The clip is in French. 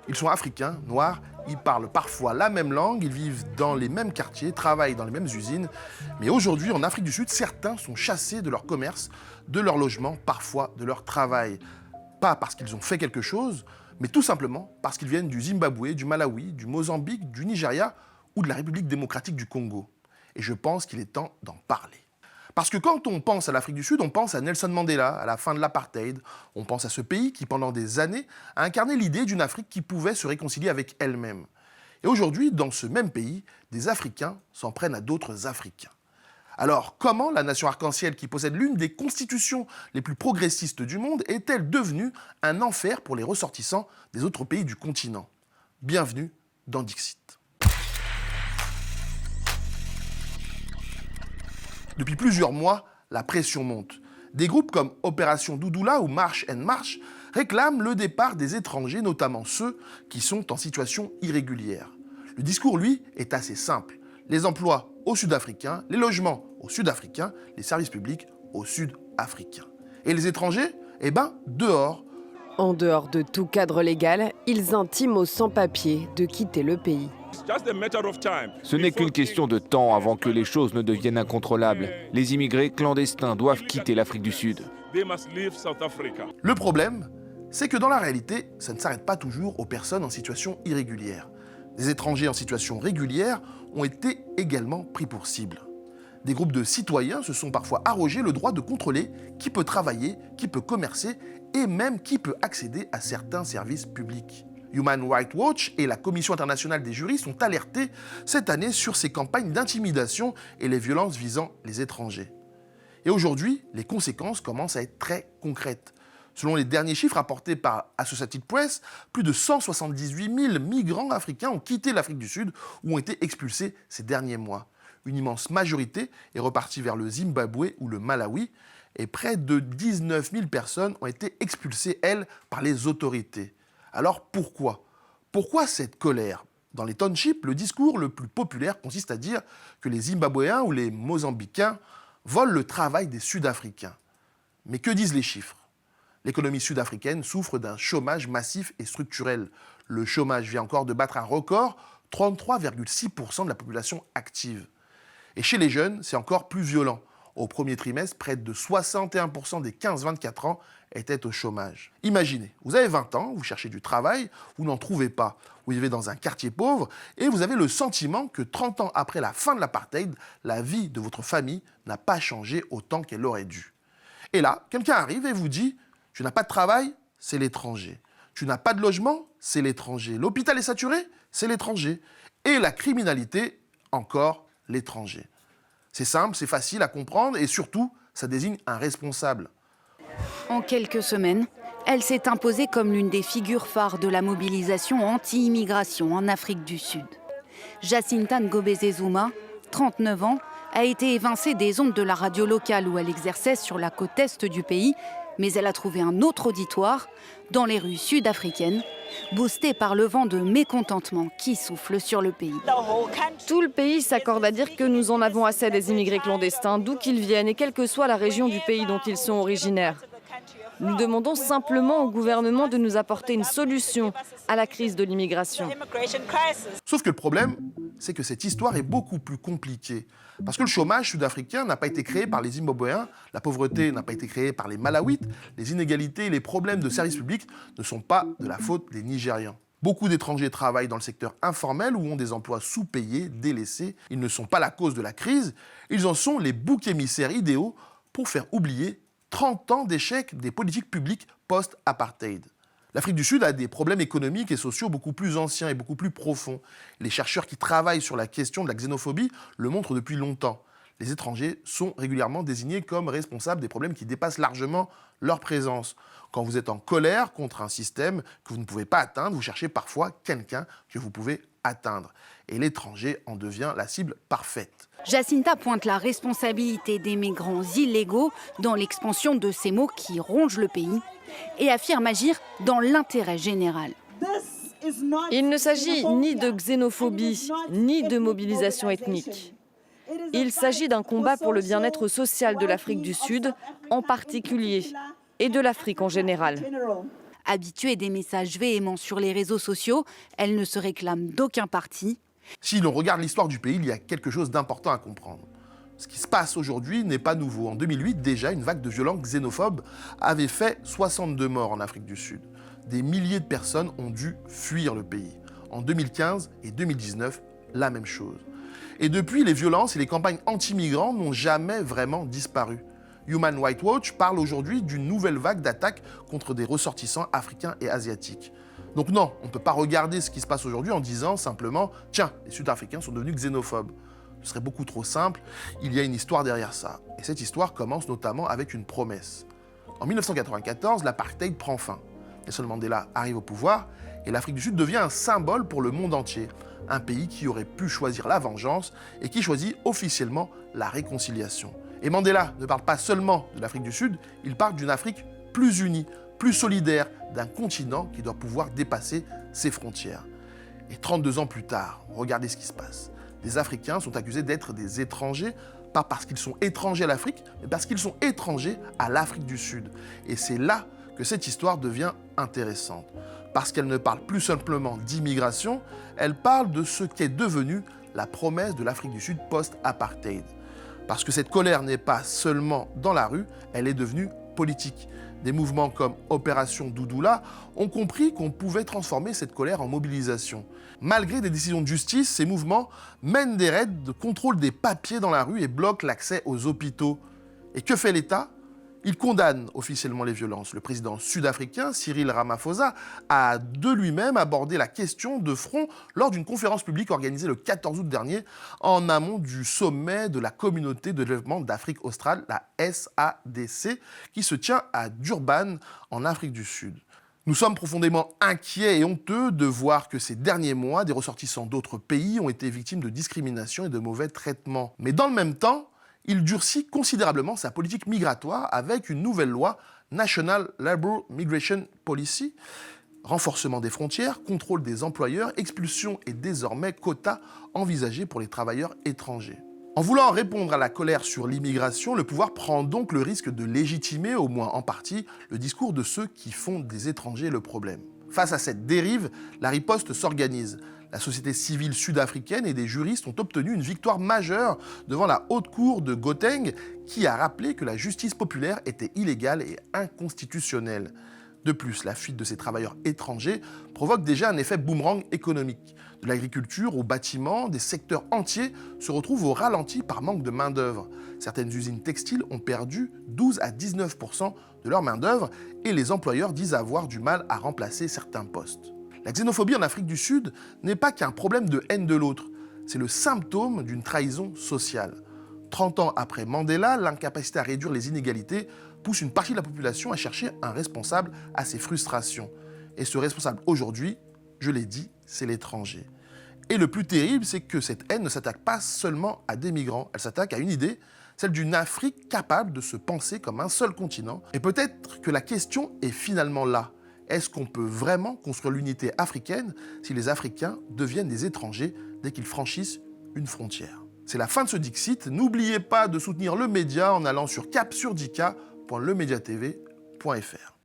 Ils sont africains, noirs, ils parlent parfois la même langue, ils vivent dans les mêmes quartiers, travaillent dans les mêmes usines. Mais aujourd'hui, en Afrique du Sud, certains sont chassés de leur commerce, de leur logement, parfois de leur travail. Pas parce qu'ils ont fait quelque chose, mais tout simplement parce qu'ils viennent du Zimbabwe, du Malawi, du Mozambique, du Nigeria ou de la République démocratique du Congo. Et je pense qu'il est temps d'en parler. Parce que quand on pense à l'Afrique du Sud, on pense à Nelson Mandela, à la fin de l'apartheid. On pense à ce pays qui, pendant des années, a incarné l'idée d'une Afrique qui pouvait se réconcilier avec elle-même. Et aujourd'hui, dans ce même pays, des Africains s'en prennent à d'autres Africains. Alors, comment la nation arc-en-ciel, qui possède l'une des constitutions les plus progressistes du monde, est-elle devenue un enfer pour les ressortissants des autres pays du continent? Bienvenue dans Dixit. Depuis plusieurs mois, la pression monte. Des groupes comme Opération Doudoula ou March and March réclament le départ des étrangers, notamment ceux qui sont en situation irrégulière. Le discours, lui, est assez simple. Les emplois aux Sud-Africains, les logements aux Sud-Africains, les services publics aux Sud-Africains. Et les étrangers? Eh ben, dehors. En dehors de tout cadre légal, ils intiment aux sans-papiers de quitter le pays. Ce n'est qu'une question de temps avant que les choses ne deviennent incontrôlables. Les immigrés clandestins doivent quitter l'Afrique du Sud. Le problème, c'est que dans la réalité, ça ne s'arrête pas toujours aux personnes en situation irrégulière. Des étrangers en situation régulière ont été également pris pour cible. Des groupes de citoyens se sont parfois arrogés le droit de contrôler qui peut travailler, qui peut commercer et même qui peut accéder à certains services publics. Human Rights Watch et la Commission internationale des juristes ont alerté cette année sur ces campagnes d'intimidation et les violences visant les étrangers. Et aujourd'hui, les conséquences commencent à être très concrètes. Selon les derniers chiffres apportés par Associated Press, plus de 178 000 migrants africains ont quitté l'Afrique du Sud ou ont été expulsés ces derniers mois. Une immense majorité est repartie vers le Zimbabwe ou le Malawi et près de 19 000 personnes ont été expulsées, elles, par les autorités. Alors pourquoi? Pourquoi cette colère? Dans les townships, le discours le plus populaire consiste à dire que les Zimbabwéens ou les Mozambicains volent le travail des Sud-Africains. Mais que disent les chiffres? L'économie sud-africaine souffre d'un chômage massif et structurel. Le chômage vient encore de battre un record, 33,6% de la population active. Et chez les jeunes, c'est encore plus violent. Au premier trimestre, près de 61% des 15-24 ans étaient au chômage. Imaginez, vous avez 20 ans, vous cherchez du travail, vous n'en trouvez pas. Vous vivez dans un quartier pauvre et vous avez le sentiment que 30 ans après la fin de l'apartheid, la vie de votre famille n'a pas changé autant qu'elle aurait dû. Et là, quelqu'un arrive et vous dit « Tu n'as pas de travail, c'est l'étranger. Tu n'as pas de logement, c'est l'étranger. L'hôpital est saturé, c'est l'étranger. Et la criminalité, encore l'étranger. » C'est simple, c'est facile à comprendre et surtout, ça désigne un responsable. En quelques semaines, elle s'est imposée comme l'une des figures phares de la mobilisation anti-immigration en Afrique du Sud. Jacinta Ngobese Zuma, 39 ans, a été évincée des ondes de la radio locale où elle exerçait sur la côte est du pays, mais elle a trouvé un autre auditoire dans les rues sud-africaines, boostée par le vent de mécontentement qui souffle sur le pays. Tout le pays s'accorde à dire que nous en avons assez des immigrés clandestins, d'où qu'ils viennent et quelle que soit la région du pays dont ils sont originaires. Nous demandons simplement au gouvernement de nous apporter une solution à la crise de l'immigration. Sauf que le problème, c'est que cette histoire est beaucoup plus compliquée. Parce que le chômage sud-africain n'a pas été créé par les Zimbabwéens, la pauvreté n'a pas été créée par les Malawites, les inégalités et les problèmes de services publics ne sont pas de la faute des Nigérians. Beaucoup d'étrangers travaillent dans le secteur informel ou ont des emplois sous-payés, délaissés. Ils ne sont pas la cause de la crise, ils en sont les boucs émissaires idéaux pour faire oublier 30 ans d'échec des politiques publiques post-apartheid. L'Afrique du Sud a des problèmes économiques et sociaux beaucoup plus anciens et beaucoup plus profonds. Les chercheurs qui travaillent sur la question de la xénophobie le montrent depuis longtemps. Les étrangers sont régulièrement désignés comme responsables des problèmes qui dépassent largement leur présence. Quand vous êtes en colère contre un système que vous ne pouvez pas atteindre, vous cherchez parfois quelqu'un que vous pouvez atteindre. Et l'étranger en devient la cible parfaite. Jacinta pointe la responsabilité des migrants illégaux dans l'expansion de ces maux qui rongent le pays et affirme agir dans l'intérêt général. Il ne s'agit ni de xénophobie, ni de mobilisation ethnique. Il s'agit d'un combat pour le bien-être social de l'Afrique du Sud, en particulier, et de l'Afrique en général. Habituée des messages véhéments sur les réseaux sociaux, elle ne se réclame d'aucun parti. Si l'on regarde l'histoire du pays, il y a quelque chose d'important à comprendre. Ce qui se passe aujourd'hui n'est pas nouveau. En 2008, déjà, une vague de violences xénophobes avait fait 62 morts en Afrique du Sud. Des milliers de personnes ont dû fuir le pays. En 2015 et 2019, la même chose. Et depuis, les violences et les campagnes anti-migrants n'ont jamais vraiment disparu. Human Rights Watch parle aujourd'hui d'une nouvelle vague d'attaques contre des ressortissants africains et asiatiques. Donc non, on ne peut pas regarder ce qui se passe aujourd'hui en disant simplement « Tiens, les Sud-Africains sont devenus xénophobes ». Ce serait beaucoup trop simple, il y a une histoire derrière ça. Et cette histoire commence notamment avec une promesse. En 1994, l'apartheid prend fin. Nelson Mandela arrive au pouvoir et l'Afrique du Sud devient un symbole pour le monde entier. Un pays qui aurait pu choisir la vengeance et qui choisit officiellement la réconciliation. Et Mandela ne parle pas seulement de l'Afrique du Sud, il parle d'une Afrique plus unie, plus solidaire, d'un continent qui doit pouvoir dépasser ses frontières. Et 32 ans plus tard, regardez ce qui se passe. Des Africains sont accusés d'être des étrangers, pas parce qu'ils sont étrangers à l'Afrique, mais parce qu'ils sont étrangers à l'Afrique du Sud. Et c'est là que cette histoire devient intéressante. Parce qu'elle ne parle plus simplement d'immigration, elle parle de ce qu'est devenu la promesse de l'Afrique du Sud post-apartheid. Parce que cette colère n'est pas seulement dans la rue, elle est devenue politique. Des mouvements comme Opération Doudoula ont compris qu'on pouvait transformer cette colère en mobilisation. Malgré des décisions de justice, ces mouvements mènent des raids de contrôle des papiers dans la rue et bloquent l'accès aux hôpitaux. Et que fait l'État ? Il condamne officiellement les violences. Le président sud-africain, Cyril Ramaphosa, a de lui-même abordé la question de front lors d'une conférence publique organisée le 14 août dernier en amont du sommet de la Communauté de développement d'Afrique australe, la SADC, qui se tient à Durban, en Afrique du Sud. Nous sommes profondément inquiets et honteux de voir que ces derniers mois, des ressortissants d'autres pays ont été victimes de discrimination et de mauvais traitements. Mais dans le même temps, il durcit considérablement sa politique migratoire avec une nouvelle loi, National Labour Migration Policy, renforcement des frontières, contrôle des employeurs, expulsion et désormais quotas envisagés pour les travailleurs étrangers. En voulant répondre à la colère sur l'immigration, le pouvoir prend donc le risque de légitimer, au moins en partie, le discours de ceux qui font des étrangers le problème. Face à cette dérive, la riposte s'organise. La société civile sud-africaine et des juristes ont obtenu une victoire majeure devant la haute cour de Gauteng qui a rappelé que la justice populaire était illégale et inconstitutionnelle. De plus, la fuite de ces travailleurs étrangers provoque déjà un effet boomerang économique. De l'agriculture au bâtiment, des secteurs entiers se retrouvent au ralenti par manque de main-d'œuvre. Certaines usines textiles ont perdu 12 à 19% de leur main-d'œuvre et les employeurs disent avoir du mal à remplacer certains postes. La xénophobie en Afrique du Sud n'est pas qu'un problème de haine de l'autre, c'est le symptôme d'une trahison sociale. 30 ans après Mandela, l'incapacité à réduire les inégalités pousse une partie de la population à chercher un responsable à ces frustrations. Et ce responsable aujourd'hui, je l'ai dit, c'est l'étranger. Et le plus terrible, c'est que cette haine ne s'attaque pas seulement à des migrants, elle s'attaque à une idée, celle d'une Afrique capable de se penser comme un seul continent. Et peut-être que la question est finalement là. Est-ce qu'on peut vraiment construire l'unité africaine si les Africains deviennent des étrangers dès qu'ils franchissent une frontière ? C'est la fin de ce Dixit. N'oubliez pas de soutenir le média en allant sur capsurdika.lemediatv.fr.